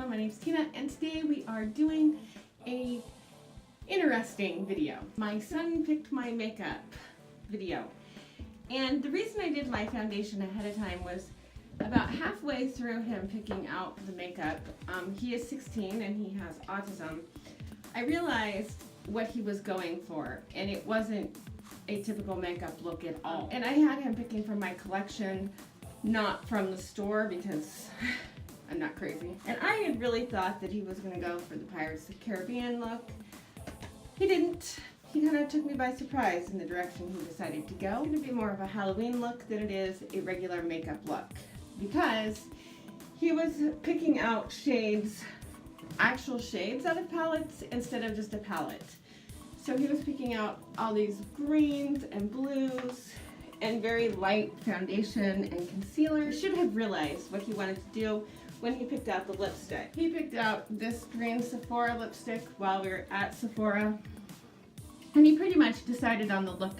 channel. My name is Tina, and today we are doing a interesting video. My son picked my makeup video, and the reason I did my foundation ahead of time was about halfway through him picking out the makeup. He is 16 and he has autism. I realized what he was going for, and it wasn't a typical makeup look at all. And I had him picking from my collection, not from the store, because I'm not crazy. And I had really thought that he was going to go for the Pirates of the Caribbean look. He didn't. He kind of took me by surprise in the direction he decided to go. It's going to be more of a Halloween look than it is a regular makeup look, because he was picking out shades, actual shades out of palettes instead of just a palette. So he was picking out all these greens and blues and very light foundation and concealer. He should have realized what he wanted to do when he picked out the lipstick. He picked out this green Sephora lipstick while we were at Sephora, and he pretty much decided on the look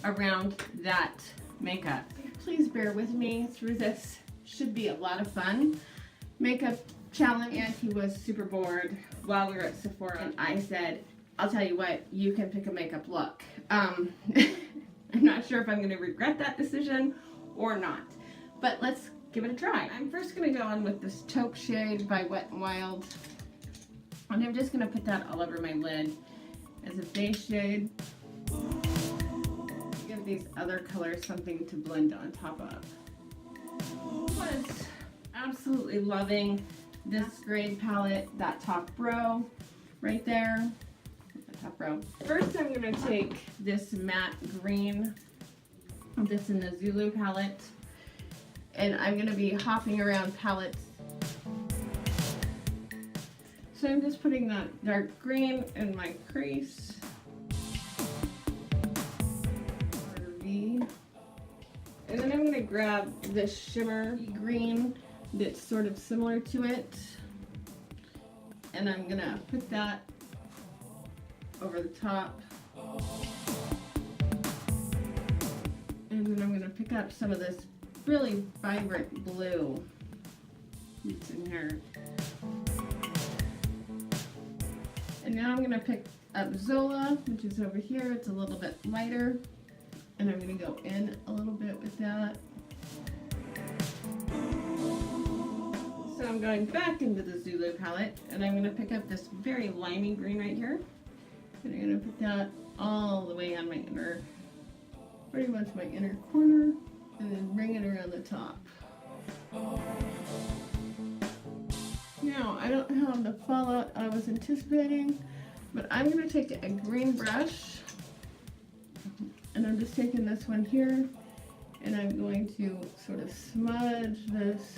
around that makeup. Please bear with me through this. Should be a lot of fun makeup challenge. And he was super bored while we were at Sephora, and I said, I'll tell you what, you can pick a makeup look. I'm not sure if I'm going to regret that decision or not, but let's give it a try. I'm first going to go in with this taupe shade by Wet n Wild, and I'm just going to put that all over my lid as a base shade. Give these other colors something to blend on top of. I was absolutely loving this grade palette, that top row right there. Top row. First, I'm going to take this matte green, this in the Zulu palette, and I'm going to be hopping around palettes. So I'm just putting that dark green in my crease. V. And then I'm going to grab this shimmer green that's sort of similar to it, and I'm going to put that over the top. And then I'm going to pick up some of this really vibrant blue that's in here. And now I'm going to pick up Zola, which is over here. It's a little bit lighter, and I'm going to go in a little bit with that. So I'm going back into the Zulu palette, and I'm going to pick up this very limey green right here. And I'm going to put that all the way on my inner, pretty much my inner corner, and then bring it around the top. Now, I don't have the fallout I was anticipating, but I'm going to take a green brush, and I'm just taking this one here, and I'm going to sort of smudge this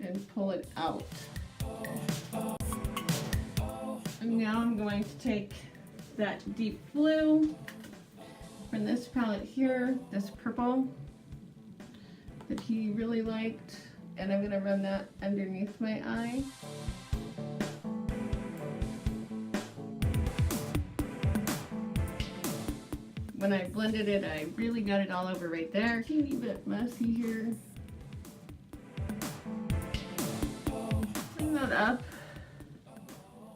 and pull it out. And now I'm going to take that deep blue from this palette here, this purple that he really liked, and I'm going to run that underneath my eye. When I blended it, I really got it all over right there. Teeny bit messy here. Clean that up.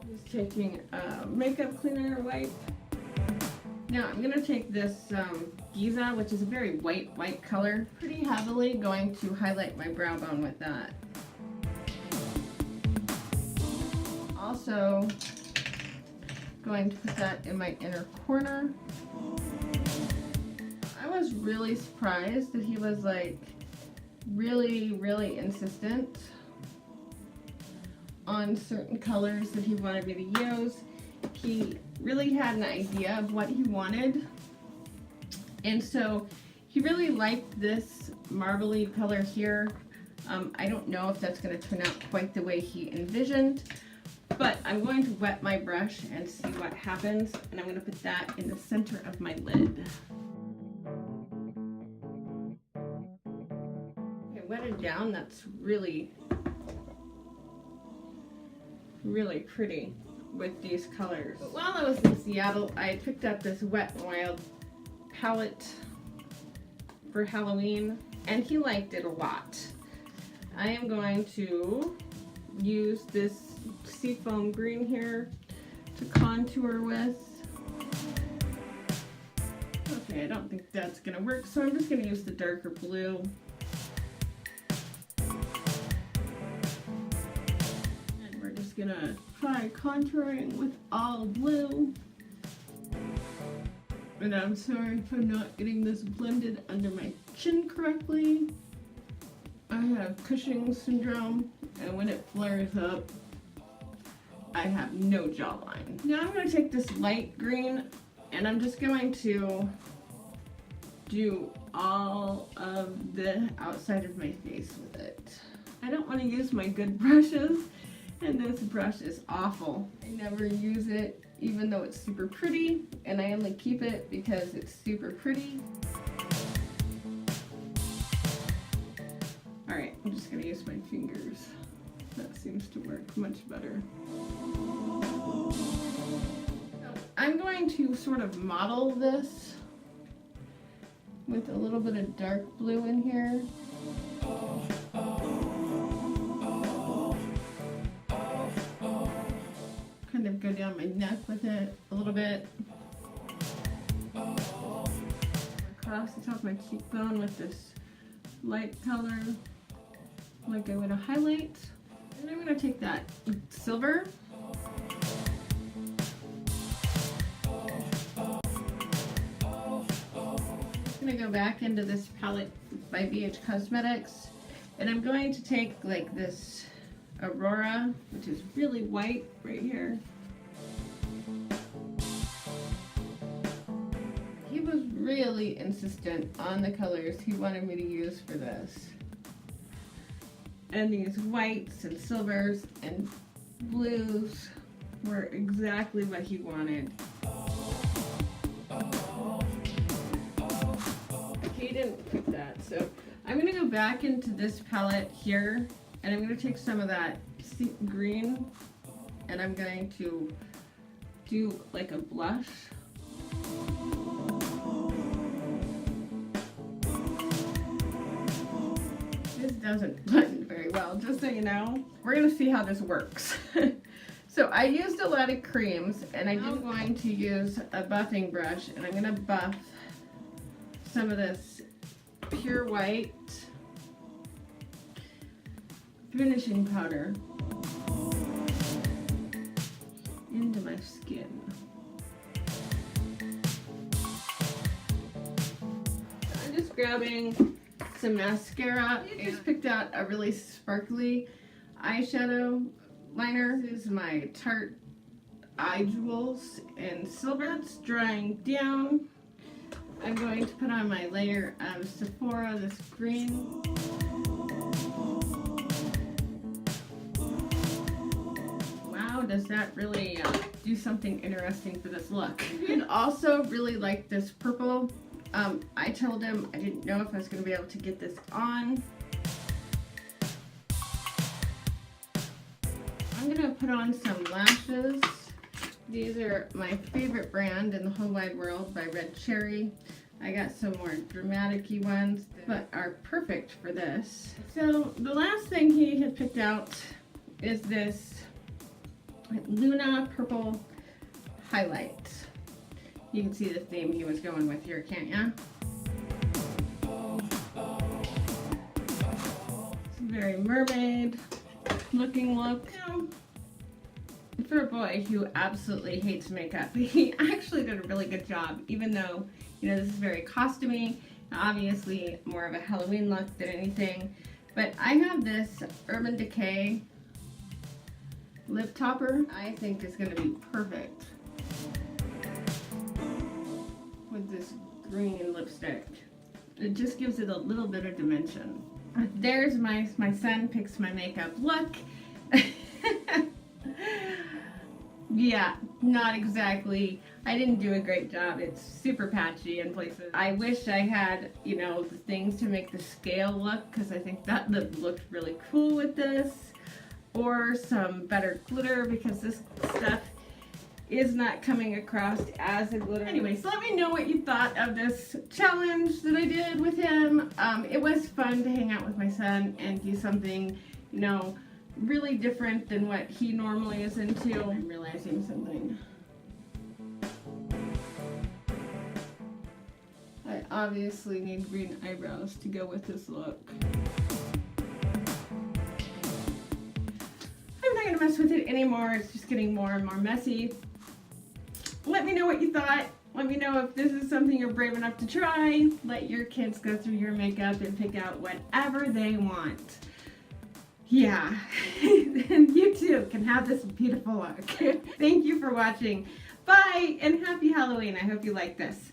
Just taking a makeup cleaner wipe. Now I'm going to take this Giza, which is a very white color, pretty heavily going to highlight my brow bone with that. Also going to put that in my inner corner. I was really surprised that he was like really insistent on certain colors that he wanted me to use. He really had an idea of what he wanted, and so he really liked this marbly color here. I don't know if that's going to turn out quite the way he envisioned, but I'm going to wet my brush and see what happens, and I'm going to put that in the center of my lid. Okay, wetted down. That's really pretty with these colors. But while I was in Seattle, I picked up this Wet n Wild palette for Halloween, and he liked it a lot. I am going to use this seafoam green here to contour with. Okay, I don't think that's gonna work, so I'm just gonna use the darker blue. And we're just gonna try contouring with all blue. And I'm sorry for not getting this blended under my chin correctly. I have Cushing's syndrome, and when it flares up, I have no jawline. Now I'm going to take this light green, and I'm just going to do all of the outside of my face with it. I don't want to use my good brushes, and this brush is awful. I never use it, even though it's super pretty, and I only keep it because it's super pretty. Alright, I'm just going to use my fingers. That seems to work much better. So I'm going to sort of model this with a little bit of dark blue in here. Kind of go down my neck with it a little bit. Across the top of my cheekbone with this light color, like I would a highlight. And I'm going to take that silver. I'm going to go back into this palette by BH Cosmetics, and I'm going to take like this Aurora, which is really white right here. He was really insistent on the colors he wanted me to use for this. And these whites and silvers and blues were exactly what he wanted. He didn't pick that, so I'm going to go back into this palette here, and I'm going to take some of that green, and I'm going to do like a blush. This doesn't blend very well, just so you know. We're going to see how this works. So I used a lot of creams, and I'm going to use a buffing brush, and I'm going to buff some of this pure white finishing powder into my skin. I'm just grabbing some mascara. I just picked out a really sparkly eyeshadow liner. This is my Tarte Eye Jewels in silver. It's drying down. I'm going to put on my layer of Sephora, this green. Wow, does that really do something interesting for this look? You'd also really like this purple. I told him I didn't know if I was going to be able to get this on. I'm going to put on some lashes. These are my favorite brand in the whole wide world by Red Cherry. I got some more dramatic-y ones that are perfect for this. So the last thing he had picked out is this Luna Purple Highlight. You can see the theme he was going with here, can't ya? It's a very mermaid looking look. For a boy who absolutely hates makeup, he actually did a really good job, even though, you know, this is very costumey, obviously more of a Halloween look than anything. But I have this Urban Decay lip topper. I think is going to be perfect with this green lipstick. It just gives it a little bit of dimension. There's my son picks my makeup look. Yeah, not exactly. I didn't do a great job. It's super patchy in places. I wish I had, you know, the things to make the scale look, because I think that looked really cool with this. Or some better glitter, because this stuff is not coming across as a glitter. Anyway, so let me know what you thought of this challenge that I did with him. It was fun to hang out with my son and do something, you know, really different than what he normally is into. I'm realizing something. I obviously need green eyebrows to go with this look. I'm not gonna mess with it anymore. It's just getting more and more messy. Let me know what you thought. Let me know if this is something you're brave enough to try. Let your kids go through your makeup and pick out whatever they want. Yeah, and you too can have this beautiful look. Thank you for watching. Bye, and happy Halloween. I hope you like this.